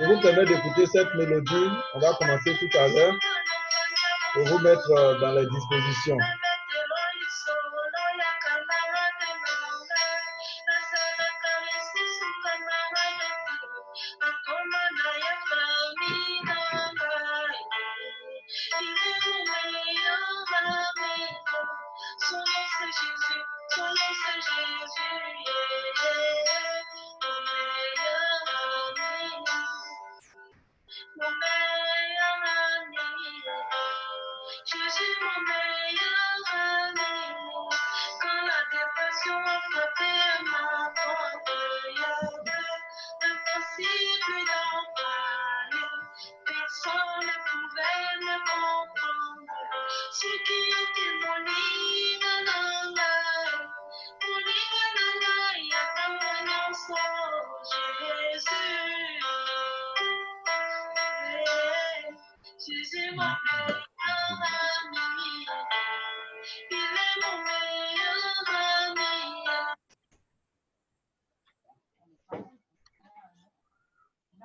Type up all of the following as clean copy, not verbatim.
Je vous permets d'écouter cette mélodie. On va commencer tout à l'heure pour vous mettre dans les dispositions.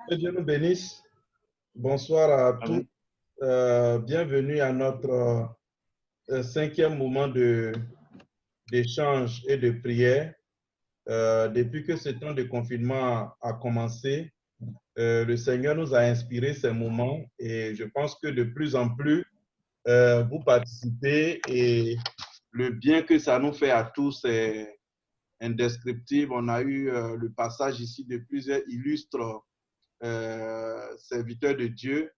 Que Dieu nous bénisse. Bonsoir à tous. Bienvenue à notre cinquième moment d'échange et de prière. Depuis que ce temps de confinement a commencé, le Seigneur nous a inspiré ces moments et je pense que de plus en plus, vous participez et le bien que ça nous fait à tous est indescriptible. On a eu le passage ici de plusieurs illustres serviteurs de Dieu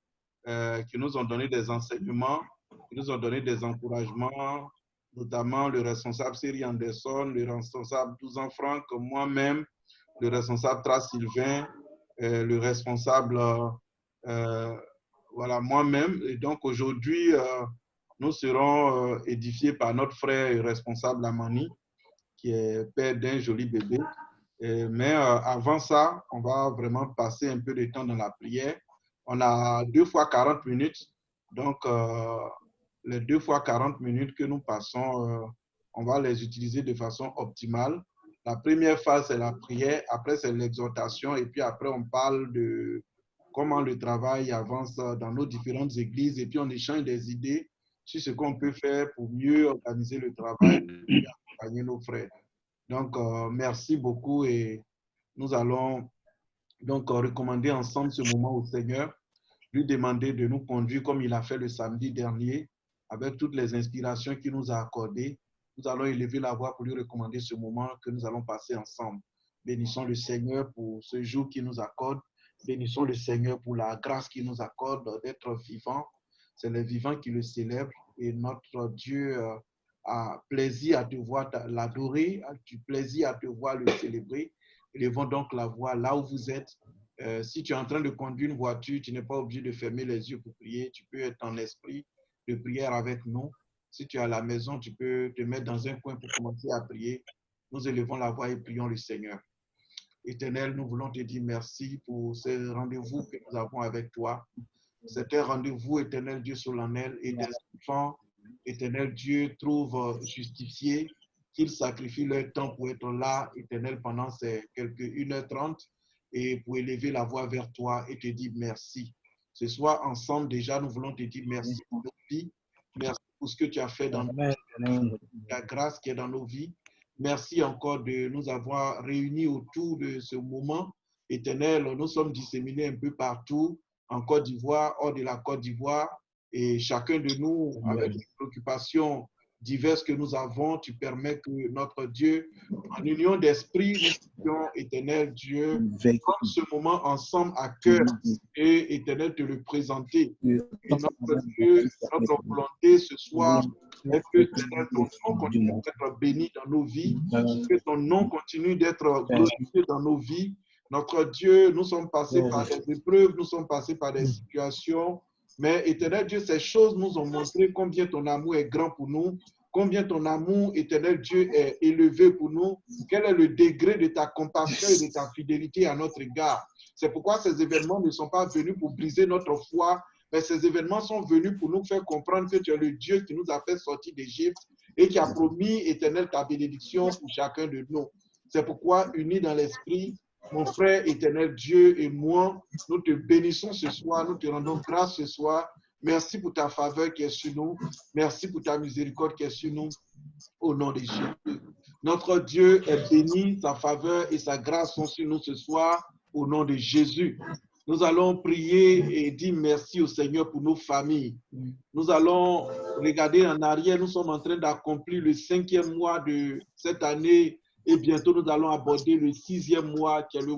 qui nous ont donné des enseignements, qui nous ont donné des encouragements, notamment le responsable Siri Anderson, le responsable Douzan Franck, moi-même, le responsable Tras Sylvain, le responsable, voilà, moi-même. Et donc aujourd'hui, nous serons édifiés par notre frère et responsable Amani, qui est père d'un joli bébé. Mais avant ça, on va vraiment passer un peu de temps dans la prière. On a 2 fois 40 minutes. Donc, les 2 fois 40 minutes que nous passons, on va les utiliser de façon optimale. La première phase, c'est la prière. Après, c'est l'exhortation. Et puis après, on parle de comment le travail avance dans nos différentes églises. Et puis, on échange des idées sur ce qu'on peut faire pour mieux organiser le travail et accompagner nos frères. Donc, merci beaucoup et nous allons donc recommander ensemble ce moment au Seigneur, lui demander de nous conduire comme il a fait le samedi dernier, avec toutes les inspirations qu'il nous a accordées. Nous allons élever la voix pour lui recommander ce moment que nous allons passer ensemble. Bénissons le Seigneur pour ce jour qu'il nous accorde. Bénissons le Seigneur pour la grâce qu'il nous accorde d'être vivants. C'est les vivants qui le célèbrent et notre Dieu a plaisir à te voir l'adorer, a du plaisir à te voir le célébrer. Élevons donc la voix là où vous êtes. Si tu es en train de conduire une voiture, tu n'es pas obligé de fermer les yeux pour prier. Tu peux être en esprit de prière avec nous. Si tu es à la maison, tu peux te mettre dans un coin pour commencer à prier. Nous élevons la voix et prions le Seigneur. Éternel, nous voulons te dire merci pour ce rendez-vous que nous avons avec toi. C'est un rendez-vous, éternel Dieu solennel, et des enfants, éternel Dieu, trouvent justifié qu'ils sacrifient leur temps pour être là, éternel, pendant ces quelques 1h30 et pour élever la voix vers toi et te dire merci. Ce soir, ensemble, déjà, nous voulons te dire merci pour nos vies. Merci pour ce que tu as fait dans nos vies, la grâce qui est dans nos vies. Merci encore de nous avoir réunis autour de ce moment. Éternel, nous sommes disséminés un peu partout, en Côte d'Ivoire, hors de la Côte d'Ivoire, et chacun de nous, avec les préoccupations diverses que nous avons, tu permets que notre Dieu, en union d'esprit, nous puissions, éternel Dieu, prendre ce moment ensemble à cœur et, éternel, te le présenter. Et notre Dieu, notre volonté ce soir est que ton nom continue d'être béni dans nos vies, que ton nom continue d'être glorifié dans nos vies. Notre Dieu, nous sommes passés par des épreuves, nous sommes passés par des situations, mais éternel Dieu, ces choses nous ont montré combien ton amour est grand pour nous, combien ton amour, éternel Dieu, est élevé pour nous, quel est le degré de ta compassion et de ta fidélité à notre égard. C'est pourquoi ces événements ne sont pas venus pour briser notre foi, mais ces événements sont venus pour nous faire comprendre que tu es le Dieu qui nous a fait sortir d'Égypte et qui a promis, éternel, ta bénédiction pour chacun de nous. C'est pourquoi, unis dans l'esprit, Mon frère éternel, Dieu et moi, nous te bénissons ce soir, nous te rendons grâce ce soir. Merci pour ta faveur qui est sur nous. Merci pour ta miséricorde qui est sur nous. Au nom de Jésus. Notre Dieu est béni, sa faveur et sa grâce sont sur nous ce soir. Au nom de Jésus. Nous allons prier et dire merci au Seigneur pour nos familles. Nous allons regarder en arrière. Nous sommes en train d'accomplir le 5e mois de cette année et bientôt nous allons aborder le 6e mois qui est le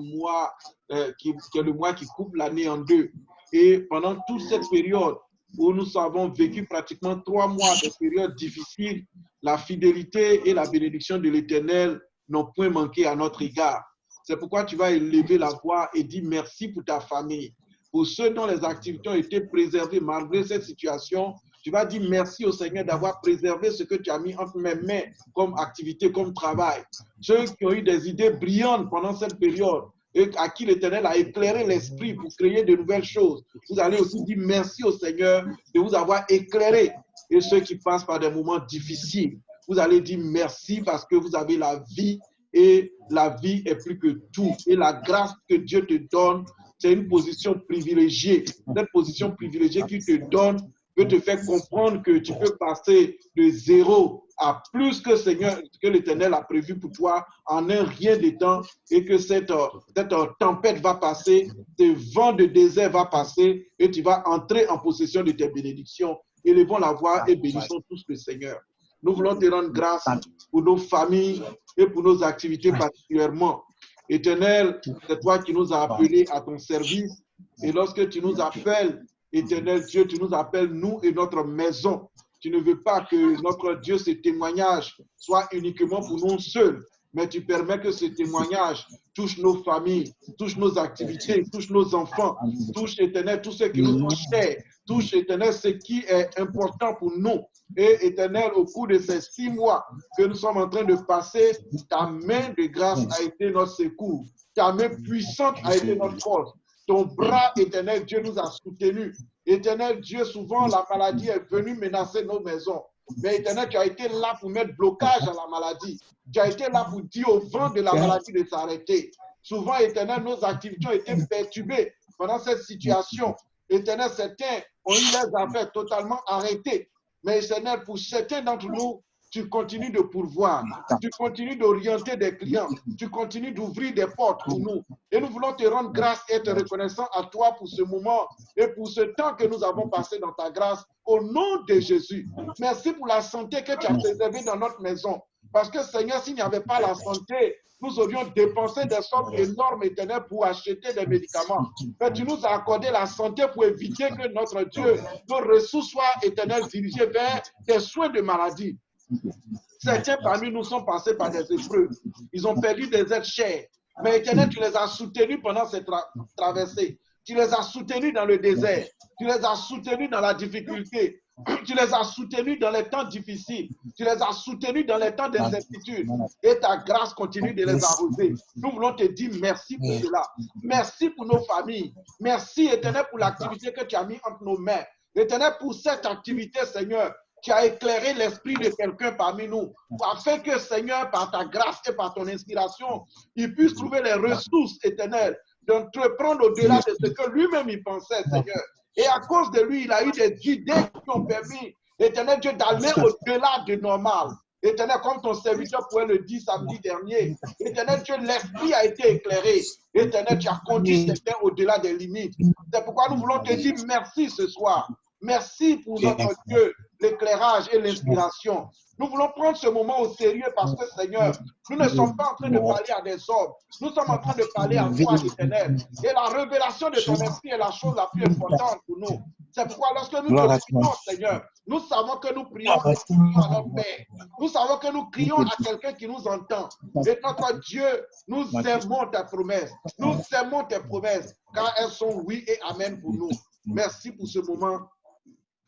mois qui coupe l'année en deux. Et pendant toute cette période où nous avons vécu pratiquement 3 mois de période difficile, la fidélité et la bénédiction de l'Éternel n'ont point manqué à notre égard. C'est pourquoi tu vas élever la voix et dire merci pour ta famille. Pour ceux dont les activités ont été préservées malgré cette situation, tu vas dire merci au Seigneur d'avoir préservé ce que tu as mis entre mes mains comme activité, comme travail. Ceux qui ont eu des idées brillantes pendant cette période et à qui l'Éternel a éclairé l'esprit pour créer de nouvelles choses, vous allez aussi dire merci au Seigneur de vous avoir éclairé. Et ceux qui passent par des moments difficiles, vous allez dire merci parce que vous avez la vie. Et la vie est plus que tout. Et la grâce que Dieu te donne, c'est une position privilégiée. Cette position privilégiée qu'il te donne peut te faire comprendre que tu peux passer de 0 à plus que Seigneur, que l'Éternel a prévu pour toi en un rien de temps et que cette tempête va passer, ce vent de désert va passer et tu vas entrer en possession de tes bénédictions. Élevons la voix et bénissons tous le Seigneur. Nous voulons te rendre grâce pour nos familles et pour nos activités particulièrement. Éternel, c'est toi qui nous as appelés à ton service. Et lorsque tu nous appelles, Éternel Dieu, tu nous appelles nous et notre maison. Tu ne veux pas que notre Dieu, ce témoignage soit uniquement pour nous seuls, mais tu permets que ce témoignage touche nos familles, touche nos activités, touche nos enfants, touche, Éternel, tous ceux qui nous sont chers, touche, Éternel, ce qui est important pour nous. Et Éternel, au cours de ces 6 mois que nous sommes en train de passer, ta main de grâce a été notre secours. Ta main puissante a été notre force. Ton bras, Éternel Dieu, nous a soutenus. Éternel Dieu, souvent la maladie est venue menacer nos maisons. Mais Éternel, tu as été là pour mettre blocage à la maladie. Tu as été là pour dire au vent de la maladie de s'arrêter. Souvent, Éternel, nos activités ont été perturbées pendant cette situation. Éternel, certains ont eu leurs affaires totalement arrêtées. Mais Éternel, pour certains d'entre nous, tu continues de pourvoir, tu continues d'orienter des clients, tu continues d'ouvrir des portes pour nous. Et nous voulons te rendre grâce et être reconnaissant à toi pour ce moment et pour ce temps que nous avons passé dans ta grâce au nom de Jésus. Merci pour la santé que tu as préservée dans notre maison. Parce que Seigneur, s'il n'y avait pas la santé, nous aurions dépensé des sommes énormes, Éternel, pour acheter des médicaments. Mais tu nous as accordé la santé pour éviter que notre Dieu, nos ressources soient, Éternel, dirigées vers des soins de maladie. Certains parmi nous sont passés par des épreuves. Ils ont perdu des êtres chers. Mais Éternel, tu les as soutenus pendant cette traversée. Tu les as soutenus dans le désert. Tu les as soutenus dans la difficulté. Tu les as soutenus dans les temps difficiles. Tu les as soutenus dans les temps d'incertitude. Et ta grâce continue de les arroser. Nous voulons te dire merci pour cela. Merci pour nos familles. Merci, Éternel, pour l'activité que tu as mis entre nos mains. Éternel, pour cette activité, Seigneur, tu as éclairé l'esprit de quelqu'un parmi nous, afin que, Seigneur, par ta grâce et par ton inspiration, il puisse trouver les ressources éternelles d'entreprendre au-delà de ce que lui-même il pensait, Seigneur. Et à cause de lui, il a eu des idées qui ont permis, Éternel Dieu, d'aller au-delà du normal. Éternel, comme ton serviteur pouvait le dire samedi dernier, Éternel Dieu, l'esprit a été éclairé. Éternel, tu as conduit certains au-delà des limites. C'est pourquoi nous voulons te dire merci ce soir. Merci pour notre Dieu, l'éclairage et l'inspiration. Nous voulons prendre ce moment au sérieux parce que, Seigneur, nous ne sommes pas en train de parler à des hommes. Nous sommes en train de parler à toi, l'Éternel. Et la révélation de ton esprit est la chose la plus importante pour nous. C'est pourquoi lorsque nous te prions, Seigneur, nous savons que nous prions à notre Père. Nous savons que nous crions à quelqu'un qui nous entend. Et notre Dieu, nous aimons tes promesses. Nous aimons tes promesses, car elles sont oui et amen pour nous. Merci pour ce moment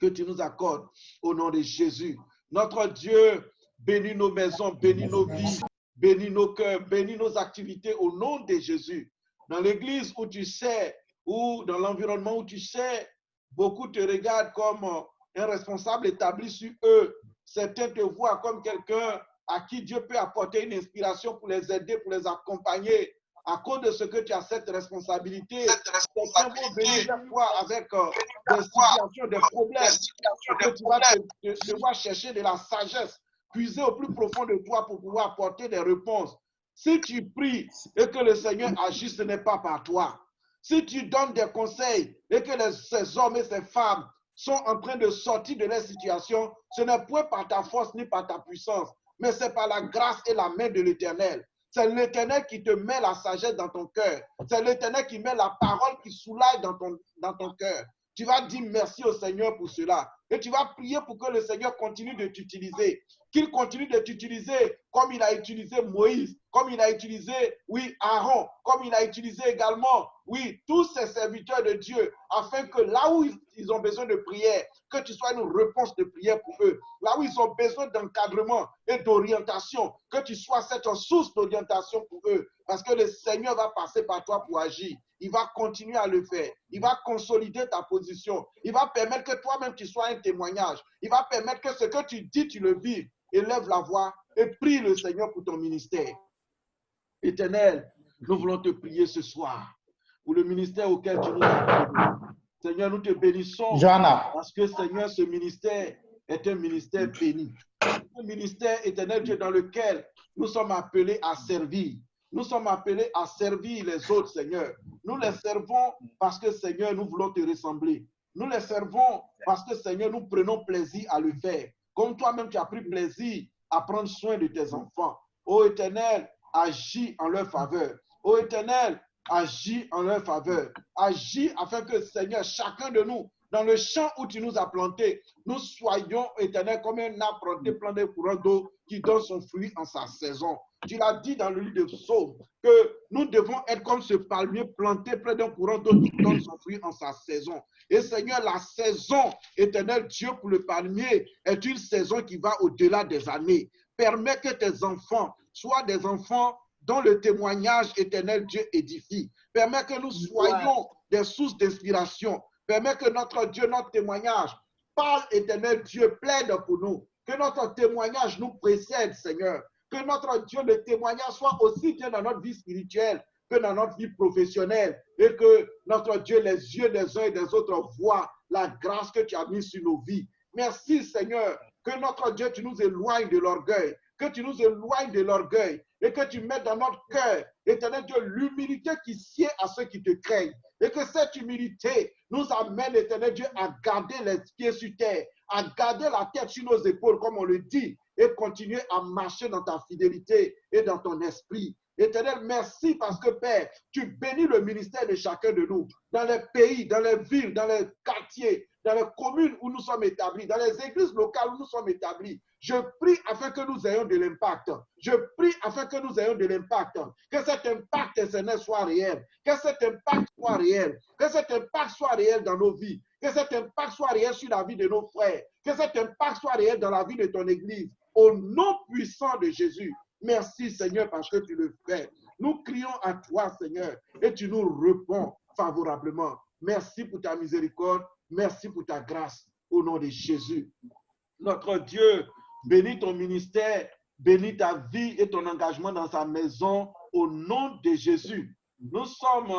que tu nous accordes au nom de Jésus. Notre Dieu, bénis nos maisons, bénis nos vies, bénis nos cœurs, bénis nos activités au nom de Jésus. Dans l'église où tu sais, ou dans l'environnement où tu sais, beaucoup te regardent comme un responsable établi sur eux. Certains te voient comme quelqu'un à qui Dieu peut apporter une inspiration pour les aider, pour les accompagner. à cause de ce que tu as cette responsabilité, certains vont venir vers toi avec des situations, des problèmes, et que tu vas devoir chercher de la sagesse, puiser au plus profond de toi pour pouvoir apporter des réponses. Si tu pries et que le Seigneur agit, ce n'est pas par toi. Si tu donnes des conseils et que ces hommes et ces femmes sont en train de sortir de leur situation, ce n'est point par ta force ni par ta puissance, mais c'est par la grâce et la main de l'Éternel. C'est l'Éternel qui te met la sagesse dans ton cœur. C'est l'Éternel qui met la parole qui soulage dans ton cœur. Tu vas dire merci au Seigneur pour cela. Et tu vas prier pour que le Seigneur continue de t'utiliser. Qu'il continue de t'utiliser comme il a utilisé Moïse, comme il a utilisé, oui, Aaron, comme il a utilisé également, oui, tous ces serviteurs de Dieu, afin que là où ils ont besoin de prière, que tu sois une réponse de prière pour eux. Là où ils ont besoin d'encadrement et d'orientation, que tu sois cette source d'orientation pour eux. Parce que le Seigneur va passer par toi pour agir. Il va continuer à le faire. Il va consolider ta position. Il va permettre que toi-même tu sois un témoignage. Il va permettre que ce que tu dis, tu le vives. Élève la voix et prie le Seigneur pour ton ministère. Éternel, nous voulons te prier ce soir pour le ministère auquel tu nous as appelés. Seigneur, nous te bénissons parce que, Seigneur, ce ministère est un ministère béni. Un ministère, éternel Dieu, dans lequel nous sommes appelés à servir. Nous sommes appelés à servir les autres, Seigneur. Nous les servons parce que, Seigneur, nous voulons te ressembler. Nous les servons parce que, Seigneur, nous prenons plaisir à le faire. Comme toi-même, tu as pris plaisir à prendre soin de tes enfants. Ô Éternel, agis en leur faveur. Ô Éternel, agis en leur faveur. Agis afin que, Seigneur, chacun de nous, dans le champ où tu nous as plantés, nous soyons, Éternel, comme un arbre planté plein de courants d'eau qui donne son fruit en sa saison. Tu l'as dit dans le livre de Psaume que nous devons être comme ce palmier planté près d'un courant d'eau qui donne son fruit en sa saison. Et Seigneur, la saison, Éternel Dieu, pour le palmier, est une saison qui va au-delà des années. Permets que tes enfants soient des enfants dont le témoignage, Éternel Dieu, édifie. Permets que nous soyons des sources d'inspiration. Permets que notre Dieu, notre témoignage, parle, Éternel Dieu, plaide pour nous. Que notre témoignage nous précède, Seigneur. Que notre Dieu, le témoignage soit aussi bien dans notre vie spirituelle que dans notre vie professionnelle. Et que notre Dieu, les yeux des uns et des autres voient la grâce que tu as mise sur nos vies. Merci, Seigneur, que notre Dieu, tu nous éloignes de l'orgueil. Que tu nous éloignes de l'orgueil et que tu mettes dans notre cœur, Éternel Dieu, l'humilité qui sied à ceux qui te craignent. Et que cette humilité nous amène, Éternel Dieu, à garder les pieds sur terre, à garder la tête sur nos épaules, comme on le dit, et continuer à marcher dans ta fidélité et dans ton esprit. Éternel, merci parce que, Père, tu bénis le ministère de chacun de nous, dans les pays, dans les villes, dans les quartiers, dans les communes où nous sommes établis, dans les églises locales où nous sommes établis. Je prie afin que nous ayons de l'impact. Je prie afin que nous ayons de l'impact. Que cet impact, Seigneur, soit réel. Que cet impact soit réel. Que cet impact soit réel dans nos vies. Que cet impact soit réel sur la vie de nos frères. Que cet impact soit réel dans la vie de ton Église. Au nom puissant de Jésus. Merci, Seigneur, parce que tu le fais. Nous crions à toi, Seigneur, et tu nous réponds favorablement. Merci pour ta miséricorde. Merci pour ta grâce. Au nom de Jésus. Notre Dieu, bénis ton ministère, bénis ta vie et ton engagement dans sa maison au nom de Jésus. Nous sommes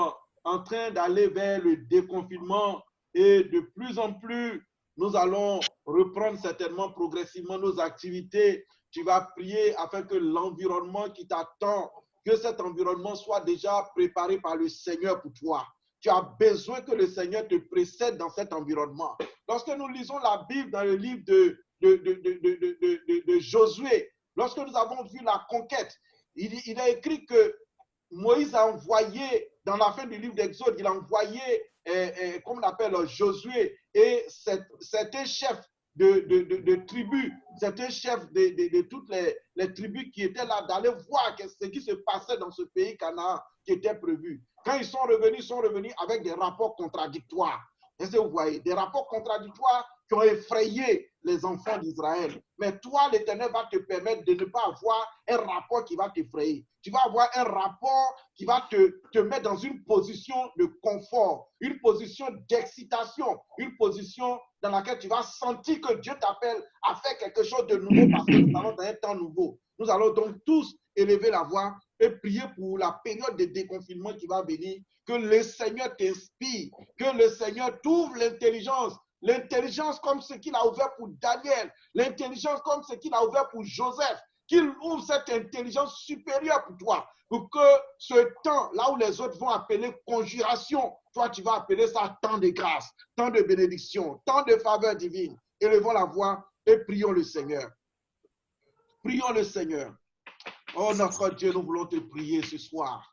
en train d'aller vers le déconfinement et de plus en plus, nous allons reprendre certainement progressivement nos activités. Tu vas prier afin que l'environnement qui t'attend, que cet environnement soit déjà préparé par le Seigneur pour toi. Tu as besoin que le Seigneur te précède dans cet environnement. Lorsque nous lisons la Bible dans le livre de Josué, lorsque nous avons vu la conquête, il a écrit que Moïse a envoyé, dans la fin du livre d'Exode, il a envoyé, comme on appelle Josué, et c'est un chef de tribus, c'est un chef de toutes les tribus qui étaient là, d'aller voir ce qui se passait dans ce pays Canaan qui était prévu. Quand ils sont revenus avec des rapports contradictoires. Est-ce que vous voyez? Des rapports contradictoires qui ont effrayé les enfants d'Israël. Mais toi, l'Éternel va te permettre de ne pas avoir un rapport qui va t'effrayer. Tu vas avoir un rapport qui va te mettre dans une position de confort, une position d'excitation, une position dans laquelle tu vas sentir que Dieu t'appelle à faire quelque chose de nouveau parce que nous allons dans un temps nouveau. Nous allons donc tous élever la voix et prier pour la période de déconfinement qui va venir. Que le Seigneur t'inspire, que le Seigneur t'ouvre l'intelligence. L'intelligence comme ce qu'il a ouvert pour Daniel, l'intelligence comme ce qu'il a ouvert pour Joseph, qu'il ouvre cette intelligence supérieure pour toi, pour que ce temps, là où les autres vont appeler conjuration, toi tu vas appeler ça temps de grâce, temps de bénédiction, temps de faveur divine. Élevons la voix et prions le Seigneur. Prions le Seigneur. Oh notre Dieu, nous voulons te prier ce soir,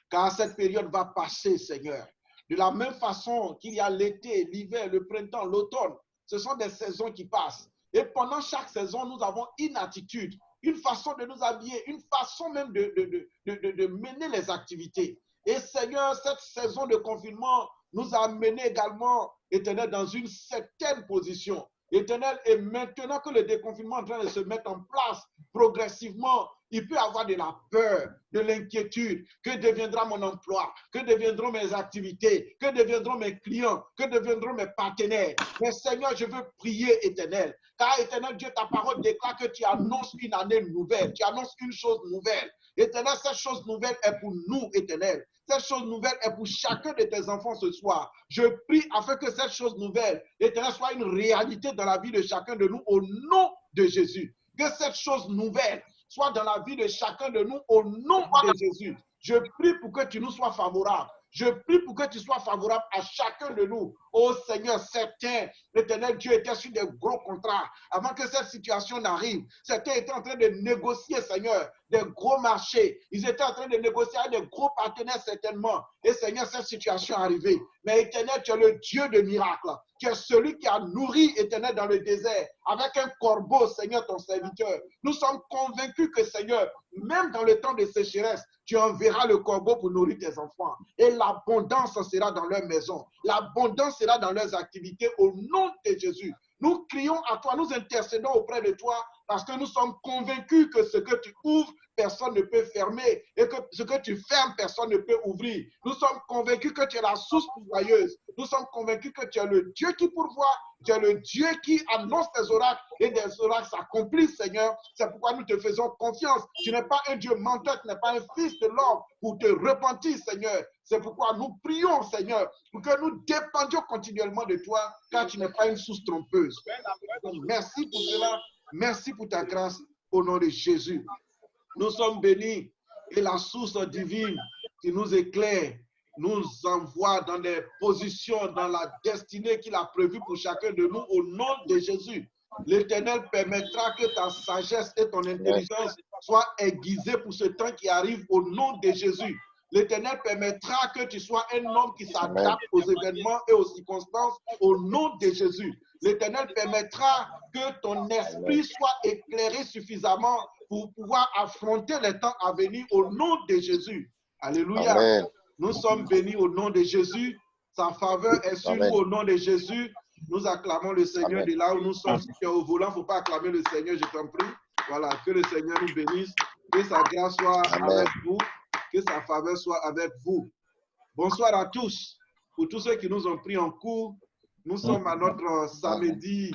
car cette période va passer, Seigneur. De la même façon qu'il y a l'été, l'hiver, le printemps, l'automne, ce sont des saisons qui passent. Et pendant chaque saison, nous avons une attitude, une façon de nous habiller, une façon même de mener les activités. Et Seigneur, cette saison de confinement nous a menés également, Éternel, dans une certaine position. Éternel, et maintenant que le déconfinement est en train de se mettre en place progressivement, il peut y avoir de la peur, de l'inquiétude. Que deviendra mon emploi? Que deviendront mes activités? Que deviendront mes clients? Que deviendront mes partenaires? Mais Seigneur, je veux prier, Éternel. Car, Éternel Dieu, ta parole déclare que tu annonces une année nouvelle. Tu annonces une chose nouvelle. Éternel, cette chose nouvelle est pour nous, Éternel. Cette chose nouvelle est pour chacun de tes enfants ce soir. Je prie afin que cette chose nouvelle, Éternel, soit une réalité dans la vie de chacun de nous au nom de Jésus. Que cette chose nouvelle soit dans la vie de chacun de nous au nom de Jésus. Je prie pour que tu nous sois favorable. Je prie pour que tu sois favorable à chacun de nous. Oh Seigneur, certains, l'Éternel Dieu, était sur des gros contrats. Avant que cette situation n'arrive, certains étaient en train de négocier, Seigneur, des gros marchés. Ils étaient en train de négocier avec des gros partenaires, certainement. Et Seigneur, cette situation est arrivée. Mais Éternel, tu es le Dieu de miracles. Tu es celui qui a nourri, Éternel, dans le désert, avec un corbeau, Seigneur, ton serviteur. Nous sommes convaincus que, Seigneur, même dans le temps de sécheresse, tu enverras le corbeau pour nourrir tes enfants. Et l'abondance sera dans leur maison. L'abondance sera dans leurs activités au nom de Jésus. Nous crions à toi, nous intercédons auprès de toi parce que nous sommes convaincus que ce que tu ouvres, personne ne peut fermer et que ce que tu fermes, personne ne peut ouvrir. Nous sommes convaincus que tu es la source pourvoyeuse. Nous sommes convaincus que tu es le Dieu qui pourvoit, tu es le Dieu qui annonce tes oracles et des oracles s'accomplissent, Seigneur. C'est pourquoi nous te faisons confiance. Tu n'es pas un Dieu menteur, tu n'es pas un fils de l'homme pour te repentir, Seigneur. C'est pourquoi nous prions, Seigneur, pour que nous dépendions continuellement de toi, car tu n'es pas une source trompeuse. Merci pour cela. Merci pour ta grâce au nom de Jésus. Nous sommes bénis et la source divine qui nous éclaire nous envoie dans des positions, dans la destinée qu'il a prévue pour chacun de nous au nom de Jésus. L'Éternel permettra que ta sagesse et ton intelligence soient aiguisées pour ce temps qui arrive au nom de Jésus. L'Éternel permettra que tu sois un homme qui s'adapte aux événements et aux circonstances au nom de Jésus. L'Éternel permettra que ton esprit soit éclairé suffisamment pour pouvoir affronter les temps à venir au nom de Jésus. Alléluia. Amen. Nous sommes bénis au nom de Jésus. Sa faveur est sur nous au nom de Jésus. Nous acclamons le Seigneur de là où nous sommes. Si tu es au volant, il ne faut pas acclamer le Seigneur, je t'en prie. Voilà, que le Seigneur nous bénisse. Que sa grâce soit avec vous. Que sa faveur soit avec vous. Bonsoir à tous. Pour tous ceux qui nous ont pris en cours, nous sommes à notre samedi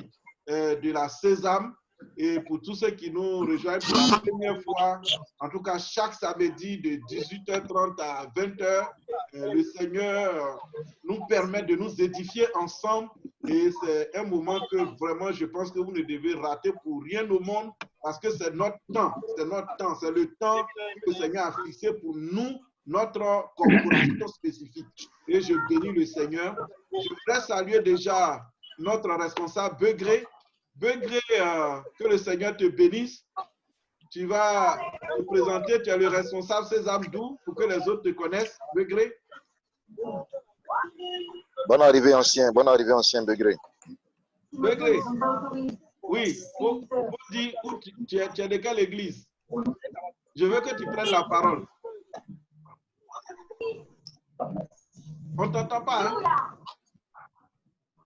de la Sésame. Et pour tous ceux qui nous rejoignent pour la première fois, en tout cas chaque samedi de 18h30 à 20h, le Seigneur nous permet de nous édifier ensemble. Et c'est un moment que vraiment je pense que vous ne devez rater pour rien au monde parce que c'est notre temps. C'est notre temps. C'est le temps que le Seigneur a fixé pour nous, notre corporation spécifique. Et je bénis le Seigneur. Je voudrais saluer déjà notre responsable Begré. Begré, que le Seigneur te bénisse. Tu vas te présenter, tu es le responsable Sésame Doux pour que les autres te connaissent. Begré. Bonne arrivée ancien Begré. Begré. Oui, pour dire où tu es de quelle église? Je veux que tu prennes la parole. On ne t'entend pas, hein?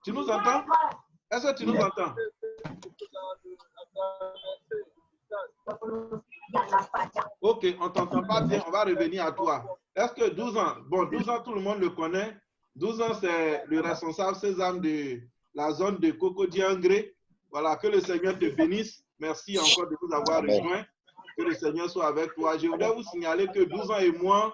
Tu nous entends? Est-ce que tu nous entends? Ok, on ne t'entend pas bien, on va revenir à toi. Est-ce que 12 ans, bon, 12 ans, tout le monde le connaît. 12 ans, c'est le responsable Sésame de la zone de Cocody-Angré. Voilà, que le Seigneur te bénisse. Merci encore de nous avoir rejoints. Que le Seigneur soit avec toi. Je voudrais vous signaler que 12 ans et moins,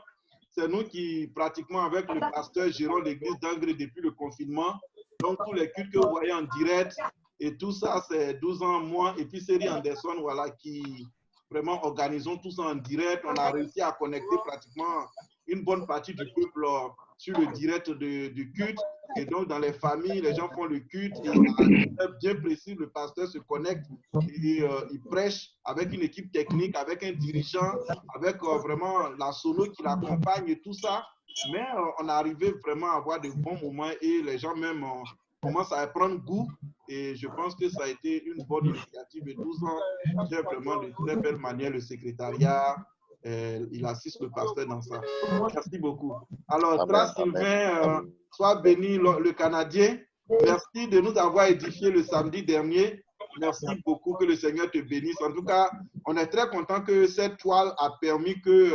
c'est nous qui, pratiquement avec le pasteur, gérons l'église d'Angré depuis le confinement. Donc, tous les cultes que vous voyez en direct et tout ça, c'est 12 ans moins. Et puis, Série Anderson, voilà, qui vraiment organisons tout ça en direct. On a réussi à connecter pratiquement une bonne partie du peuple sur le direct du culte. Et donc, dans les familles, les gens font le culte et à une heure bien précise, le pasteur se connecte et il prêche avec une équipe technique, avec un dirigeant, avec vraiment la sono qui l'accompagne et tout ça. Mais on est arrivé vraiment à avoir de bons moments et les gens même commencent à prendre goût. Et je pense que ça a été une bonne initiative. Et 12 ans, j'ai vraiment de très belle manière le secrétariat. Il assiste le pasteur dans ça. Merci beaucoup. Alors, Trace Sylvain, sois béni le Canadien. Merci de nous avoir édifié le samedi dernier. Merci beaucoup, que le Seigneur te bénisse. En tout cas, on est très content que cette toile a permis que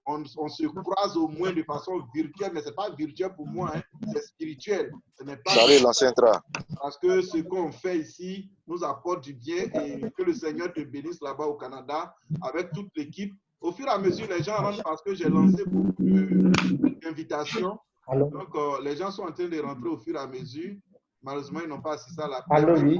on se croise au moins de façon virtuelle, mais ce n'est pas virtuel pour moi, hein, c'est spirituel. Ce n'est pas Salut l'ancien Tra. parce que ce qu'on fait ici nous apporte du bien et que le Seigneur te bénisse là-bas au Canada avec toute l'équipe. Au fur et à mesure, les gens rentrent parce que j'ai lancé beaucoup d'invitations. Donc, les gens sont en train de rentrer au fur et à mesure. Malheureusement, ils n'ont pas assisté à la prière. Allô, oui.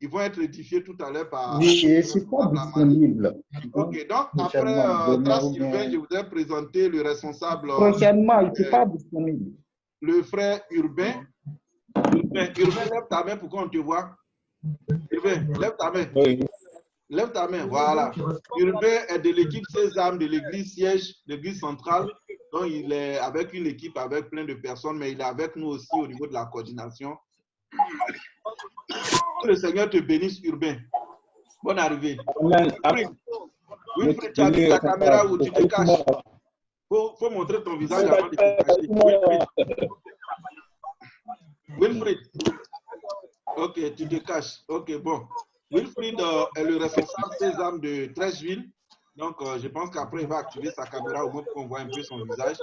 Ils vont être édifiés tout à l'heure par... Oui, je ne suis pas disponible. Ok, donc après Trace Sylvain, je voudrais présenter le responsable... Prochainement, je ne suis pas disponible. Le frère Urbain. Urbain, lève ta main pour qu'on te voit. Urbain, lève ta main. Oui. Lève ta main, voilà. Urbain est de l'équipe Sésame de l'église siège, l'église centrale. Donc, il est avec une équipe avec plein de personnes, mais il est avec nous aussi au niveau de la coordination. Que le Seigneur te bénisse, Urbain. Bonne arrivée. Wilfried, tu as mis ta caméra où tu te caches. Faut montrer ton visage avant de te cacher. Wilfried. Ok, tu te caches. Ok, bon. Wilfried est le responsable Sésame de Trècheville. Donc, je pense qu'après, il va activer sa caméra au moins pour qu'on voit un peu son visage.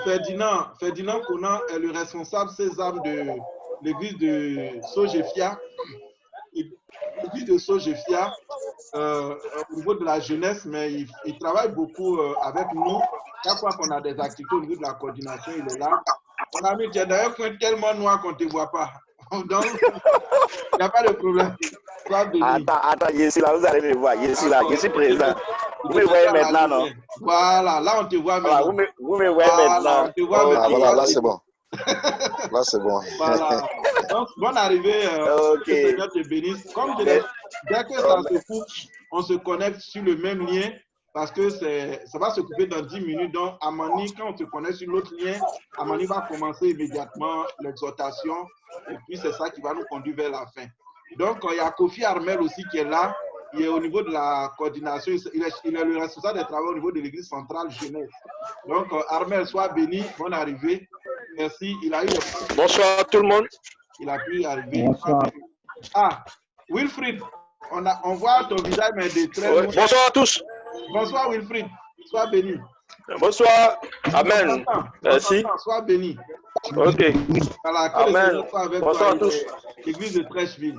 Ferdinand Conan est le responsable Sésame de l'église de Sogefia. L'église de Sogefia au niveau de la jeunesse, mais il travaille beaucoup avec nous. Chaque fois qu'on a des activités au niveau de la coordination, il est là. Mon ami, tu es d'ailleurs tellement noir qu'on ne te voit pas. Donc, il n'y a pas de problème. Attends, je suis là, vous allez me voir. Je suis là, je suis présent. Vous me voyez maintenant, non? Voilà, là, on te voit maintenant. Vous me voyez maintenant. On te voit maintenant. Ah, voilà, là, c'est bon. Là, c'est bon. Voilà. Donc, bonne arrivée. Que le Seigneur te bénisse. Comme je l'ai dit, dès que ça se coupe, on se connecte sur le même lien parce que ça va se couper dans 10 minutes. Donc, Amani, quand on se connecte sur l'autre lien, Amani va commencer immédiatement l'exhortation. Et puis, c'est ça qui va nous conduire vers la fin. Donc, il y a Kofi Armel aussi qui est là. Il est au niveau de la coordination. Il est le responsable des travaux au niveau de l'église centrale jeunesse. Donc, Armel, sois béni. Bonne arrivée. Merci. Il a eu... Bonsoir tout le monde. Il a pu arriver. Bonsoir. Ah, Wilfried, on voit ton visage, mais de très loin. Bonsoir à tous. Bonsoir, Wilfried. Sois béni. Bonsoir. Amen. Merci. Sois béni. Ok. Voilà, que Amen. le Seigneur soit avec Bonsoir toi, à tous. l'église de Trècheville.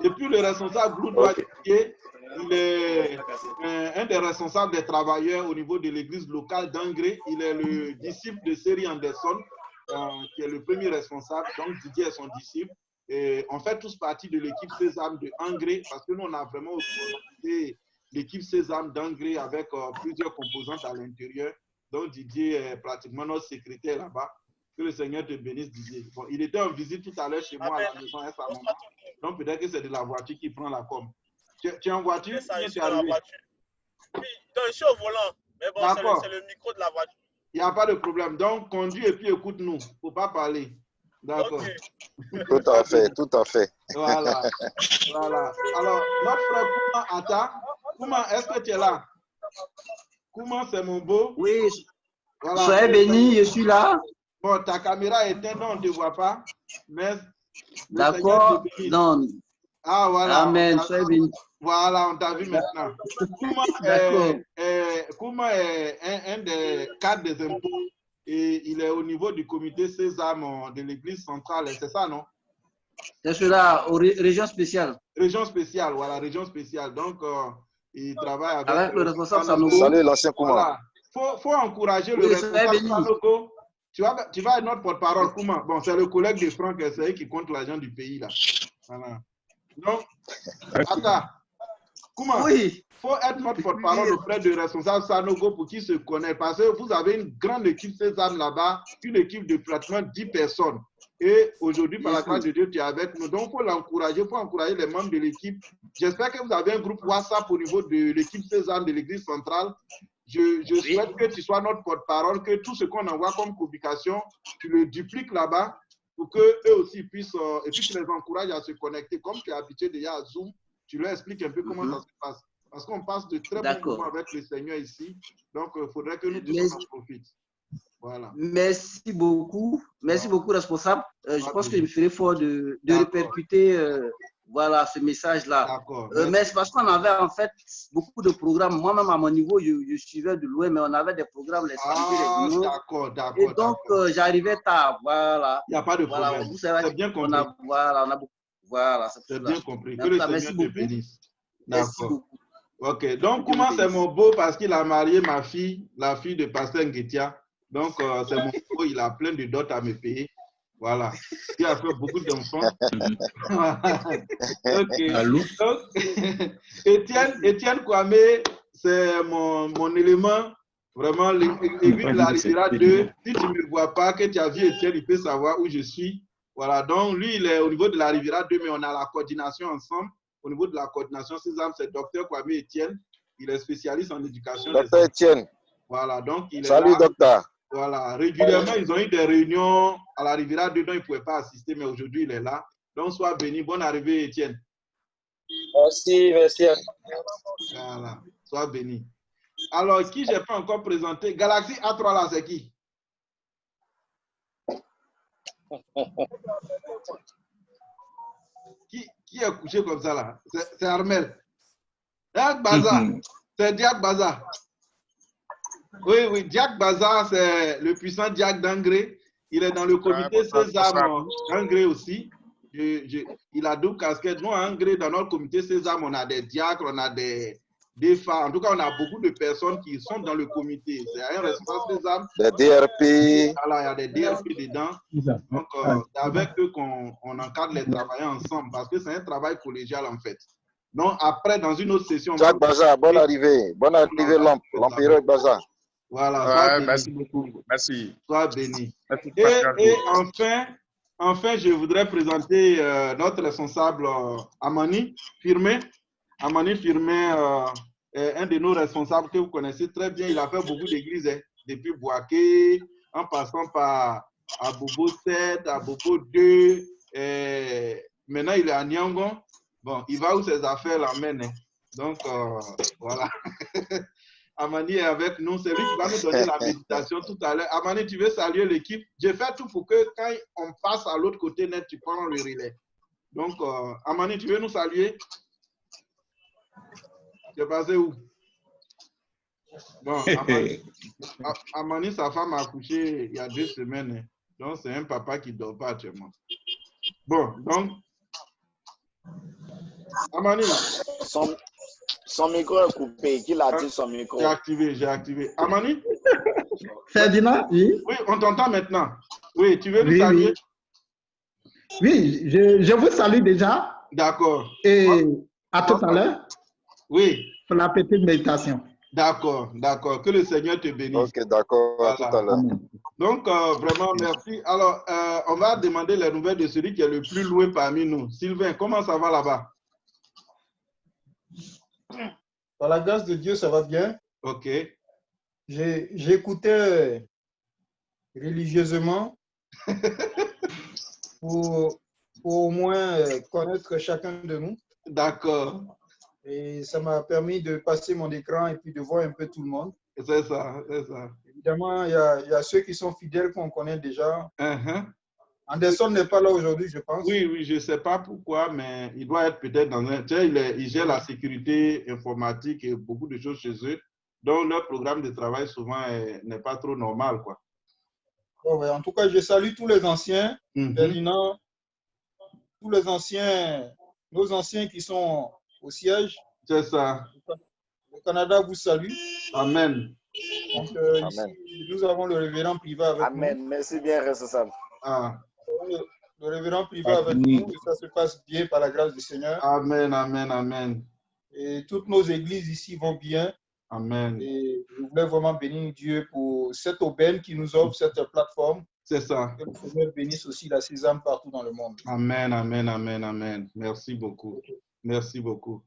Et puis le responsable Gloudois Didier, il est un des responsables des travailleurs au niveau de l'église locale d'Angré. Il est le disciple de Série Anderson, qui est le premier responsable. Donc Didier est son disciple. Et on fait tous partie de l'équipe Sésame de Angré parce que nous, on a vraiment organisé l'équipe Sésame d'Angré avec plusieurs composantes à l'intérieur. Donc Didier est pratiquement notre secrétaire là-bas. Que le Seigneur te bénisse, Didier. Bon, il était en visite tout à l'heure chez moi à la maison avec sa maman. Donc peut-être que c'est de la voiture qui prend la com. Tu es en voiture? Je suis dans la voiture. Oui, donc je suis au volant. Mais bon, c'est le micro de la voiture. Il n'y a pas de problème. Donc conduis et puis écoute-nous. Il ne faut pas parler. D'accord. Okay. Tout à fait, tout à fait. Voilà. Voilà. Alors, notre frère Kouma Atta. Kouma, est-ce que tu es là? Kouma, c'est mon beau. Oui, voilà. Soyez béni, je suis là. Bon, ta caméra est éteinte, on ne te voit pas. Mais d'accord. Non. Ah, voilà. Amen, soyez béni. Voilà, on t'a vu maintenant. Kouma est un des cadres des impôts et il est au niveau du comité Sésame de l'église centrale. C'est ça, non? C'est cela, région spéciale. Région spéciale, voilà, région spéciale. Donc, Il travaille avec, Avec le responsable Sanogo. Sanogo. Salut l'ancien Kouma. Voilà. Faut encourager le Oui, responsable soyez bénis. Sanogo. Tu vas être notre porte-parole, Kouma. Bon, c'est le collègue de Franck SAI qui compte l'argent du pays, là. Voilà. Donc, attends. Kouma, Oui. faut être notre porte-parole auprès du responsable Sanogo pour qu'il se connaisse. Parce que vous avez une grande équipe Sésame là-bas, une équipe de pratiquement 10 personnes. Et aujourd'hui, par la grâce de Dieu, tu es avec nous. Donc, il faut l'encourager, il faut encourager les membres de l'équipe. J'espère que vous avez un groupe WhatsApp au niveau de l'équipe Sésame de l'Église centrale. Je souhaite que tu sois notre porte-parole, que tout ce qu'on envoie comme publication, tu le dupliques là-bas pour qu'eux aussi puissent, et puis tu les encourages à se connecter. Comme tu es habitué déjà à Zoom, tu leur expliques un peu comment ça se passe. Parce qu'on passe de très bons moments avec le Seigneur ici. Donc, il faudrait que nous tous en profitent. Voilà. Merci beaucoup. Merci beaucoup, responsable. Je pense qu'il me ferait fort de répercuter voilà, ce message-là. D'accord. Mais c'est parce qu'on avait en fait beaucoup de programmes. Moi-même, à mon niveau, je suivais de loin, mais on avait des programmes les samedis, les dimanches. D'accord. Et donc, j'arrivais tard. Voilà. Il n'y a pas de problème. Voilà, vous savez, c'est bien compris. on a beaucoup. Voilà, c'est bien compris. Que le Seigneur te bénisse. D'accord. Ok. Donc, comment c'est mon beau parce qu'il a marié ma fille, la fille de Pasteur Nguetia. Donc, c'est mon beau, il a plein de dots à me payer. Voilà. Il a fait beaucoup d'enfants. Ok. Donc, Étienne Kwame, c'est mon élément. Vraiment, l'église de la Riviera 2. Si tu ne me vois pas, que tu as vu Étienne, il peut savoir où je suis. Voilà. Donc, lui, il est au niveau de la Riviera 2, mais on a la coordination ensemble. Au niveau de la coordination Sésame, c'est Dr Kwame Étienne. Il est spécialiste en éducation. Docteur Étienne. Voilà. Donc, il est Salut, là. docteur. Voilà, régulièrement, ils ont eu des réunions à la Riviera 2 dont ils ne pouvaient pas assister, mais aujourd'hui, il est là. Donc, sois béni. Bonne arrivée, Étienne. Merci. Voilà, sois béni. Alors, qui je n'ai pas encore présenté? Galaxy A3, là, c'est qui? Qui est couché comme ça, là? C'est Armel. Diak Baza. C'est Diak Baza. Oui, Diak Baza, c'est le puissant Diak d'Angré. Il est dans le comité Sésame d'Angré aussi. Il a deux casquettes. Nous, à Angré, dans notre comité Sésame, on a des diacres, on a des phares. En tout cas, on a beaucoup de personnes qui sont dans le comité. C'est un responsable Sésame. Des DRP. Voilà, il y a des DRP dedans. Donc, c'est avec eux qu'on encadre les travailleurs ensemble parce que c'est un travail collégial, en fait. Donc, après, dans une autre session... Diak Baza, bonne arrivée. Bonne arrivée, l'Empire Baza. Voilà, merci beaucoup. Merci. Sois béni. Et enfin, je voudrais présenter notre responsable Amani Firmé. Amani Firmé est un de nos responsables que vous connaissez très bien. Il a fait beaucoup d'églises, depuis Boaké, en passant par Abobo 7, Abobo 2. Maintenant, il est à Nyangon. Bon, il va où ses affaires l'emmènent. Donc, voilà. Amani est avec nous. C'est lui qui va nous donner la méditation tout à l'heure. Amani, tu veux saluer l'équipe? J'ai fait tout pour que quand on passe à l'autre côté net, tu prends le relais. Donc, Amani, tu veux nous saluer? Tu es passé où? Bon, Amani, sa femme a accouché il y a 2 semaines. Donc, c'est un papa qui ne dort pas actuellement. Bon, donc, Amani. Son micro est coupé. Qui l'a dit son micro? J'ai activé. Amani? Ferdinand, oui. Oui, on t'entend maintenant. Oui, tu veux nous saluer? Oui, je vous salue déjà. D'accord. Et à tout à l'heure. Oui. Pour la petite méditation. D'accord. Que le Seigneur te bénisse. Ok, d'accord. Voilà. À tout à l'heure. Donc, vraiment, merci. Alors, on va demander les nouvelles de celui qui est le plus loué parmi nous. Sylvain, comment ça va là-bas? Par la grâce de Dieu, ça va bien. Ok. J'écoutais religieusement pour au moins connaître chacun de nous. D'accord. Et ça m'a permis de passer mon écran et puis de voir un peu tout le monde. C'est ça. Évidemment, il y a ceux qui sont fidèles qu'on connaît déjà. Anderson n'est pas là aujourd'hui, je pense. Oui, je ne sais pas pourquoi, mais il doit être peut-être dans un... Tu sais, il gère la sécurité informatique et beaucoup de choses chez eux. Donc, leur programme de travail, souvent, n'est pas trop normal, quoi. Oh, ouais. En tout cas, je salue tous les anciens, Ferdinand, tous les anciens, nos anciens qui sont au siège. C'est ça. Le Canada vous salue. Amen. Donc, ici, nous avons le révérend privé avec nous. Amen. Merci bien, responsable. Le révérend privé avec nous, et ça se passe bien par la grâce du Seigneur. Amen, amen, amen. Et toutes nos églises ici vont bien. Amen. Et je voulais vraiment bénir Dieu pour cette aubaine qui nous offre cette plateforme. C'est ça. Que le Seigneur bénisse aussi la Sésame partout dans le monde. Amen, amen, amen, amen. Merci beaucoup. Merci beaucoup.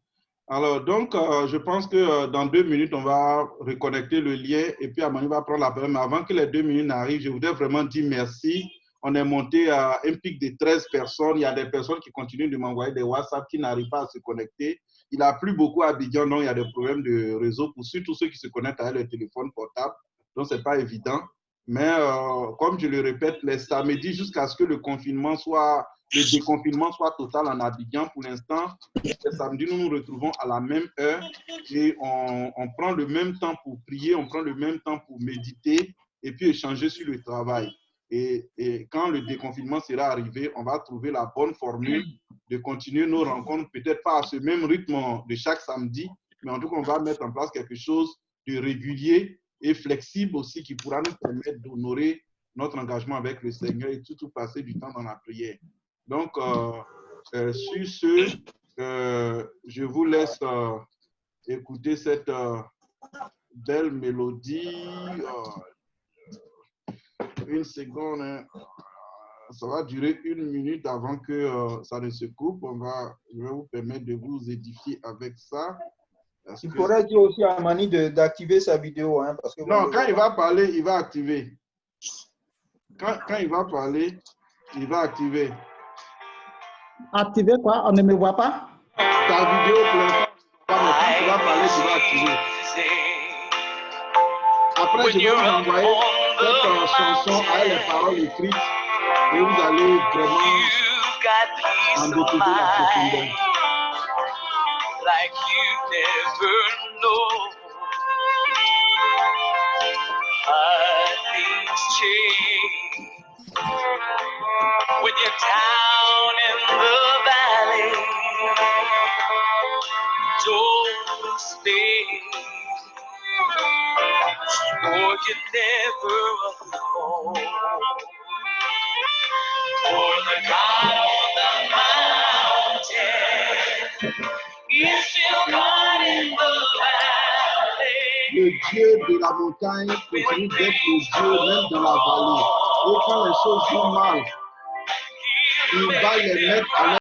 Alors, donc, je pense que dans 2 minutes, on va reconnecter le lien et puis Amani va prendre la parole. Mais avant que les 2 minutes n'arrivent, je voudrais vraiment dire merci. On est monté à un pic de 13 personnes. Il y a des personnes qui continuent de m'envoyer des WhatsApp qui n'arrivent pas à se connecter. Il a plu beaucoup à Abidjan, donc il y a des problèmes de réseau pour surtout ceux qui se connectent avec le téléphone portable. Donc, ce n'est pas évident. Mais comme je le répète, les samedis jusqu'à ce que le déconfinement soit total en Abidjan, pour l'instant, les samedis, nous nous retrouvons à la même heure et on prend le même temps pour prier, on prend le même temps pour méditer et puis échanger sur le travail. Et quand le déconfinement sera arrivé, on va trouver la bonne formule de continuer nos rencontres, peut-être pas à ce même rythme de chaque samedi, mais en tout cas, on va mettre en place quelque chose de régulier et flexible aussi qui pourra nous permettre d'honorer notre engagement avec le Seigneur et surtout passer du temps dans la prière. Donc, sur ce, je vous laisse écouter cette belle mélodie. Une seconde, hein. Ça va durer 1 minute avant que ça ne se coupe. Je vais vous permettre de vous édifier avec ça. Il faudrait dire aussi à Amani d'activer sa vidéo. Hein, parce que non, quand il va parler, il va activer. Quand il va parler, il va activer. Activer quoi? On ne me voit pas? Ta vidéo, pour l'instant, quand tu vas parler, tu vas activer. Après, je vais vous envoyer cette chanson avec les paroles écrites et vous allez vraiment en découvrir la profondeur. Like you never know. Things change when you're down in the valley. Don't stay, for you're never alone. For the God on the mountain is still God in the valley. Le Dieu de la montagne continue d'être le Dieu même dans la vallée. Et quand les choses vont mal, il va les mettre à